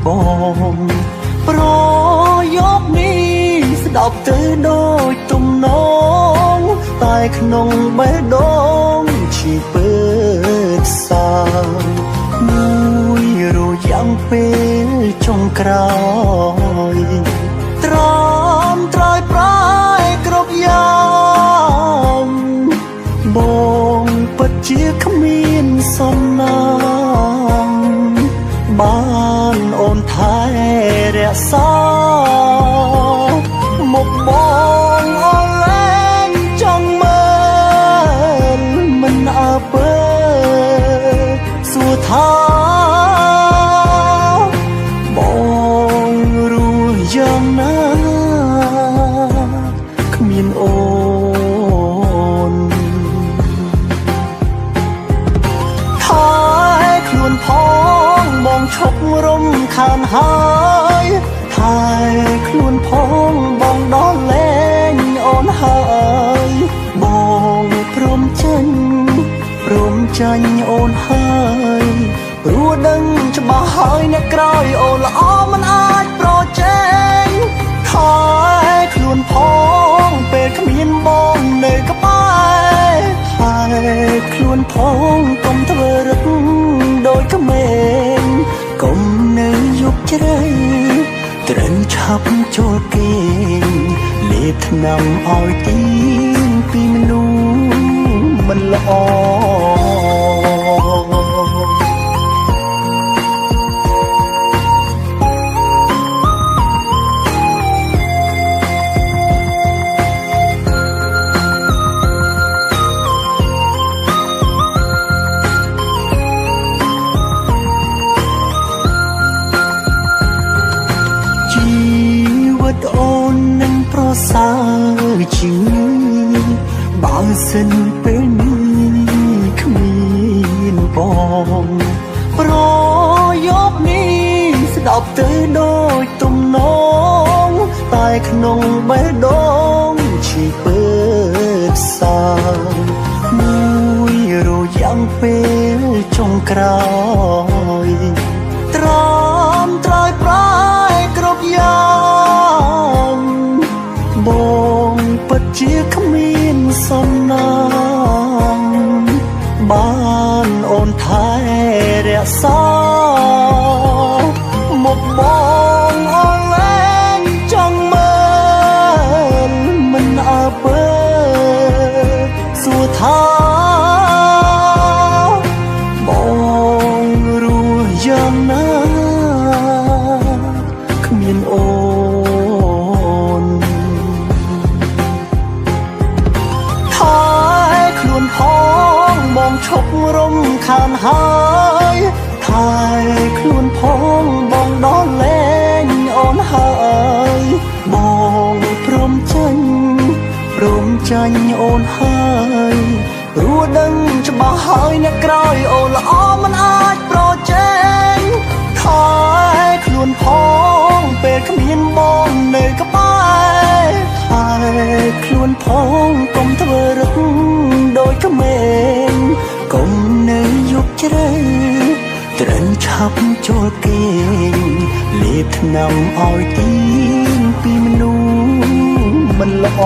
បងប្រយោគនេះស្ដាប់ទៅដូចទំនងតែក្នុងបេះដូងជាពើផ្សាមួយរយ៉ាងពេលចុងក្រោយត្រាំត្រើយប្រាយគ្រប់យ៉ាងបងពិតជាគ្មានសំណាងបានអូនថែរក្សាមកបងអូនលែងចង់មើលមិនអើពើសួរថាបងរស់យ៉ាងណាគ្មានអូនថែខ្លួនផងបងឈប់រំខានហើយថែខ្លួនផងបងដល់លែងអូនហើយបងព្រមចាញ់អូនហើយព្រោះដឹងច្បាស់ហើយអ្នកក្រោយអូនល្អមិនអាចប្រជែងថែខ្លួនផងពេលគ្មានបងនៅក្បែរថែខ្លួនផងកុំធ្វើរឹកដូចក្មេងកុំនៅយប់ជ្រៅត្រឹមឆាប់ចូលគេងលេបថ្នាំឲ្យទីពីមនុស្សមិនល្អអូននឹងប្រសើរជាងបើសិនពេលនេះគ្មានបងប្រយោគនេះស្ដាប់ទៅដូចទំនងតែក្នុងបេះដូងជាពើផ្សាមួយរយ៉ាងពេលចុងក្រោយត្រាំត្រើយប្រាយគ្រប់យ៉ាងបងពិតជាគ្មានសំណាងបានអូនថែរក្សាមកបងអូនលែងចង់មើលមិនអើពើសួរថាបងរស់យ៉ាងណាគ្មានអូនថែខ្លួនផងបងឈប់រំខានហើយថែខ្លួនផងបងដល់លែងអូនហើយបងព្រមចាញ់អូនហើយព្រោះដឹងច្បាស់ហើយអ្នកក្រោយអូនល្អមិនអាចប្រជែងថែខ្លួនផងពេលគ្មានបងនៅក្បែរថែខ្លួនផងកុំធ្វើរឹកដូចក្មេងកុំនៅយប់ជ្រៅត្រឹមឆាប់ចូលគេងលេបថ្នាំឲ្យទីពីមនុស្សមិនល្អ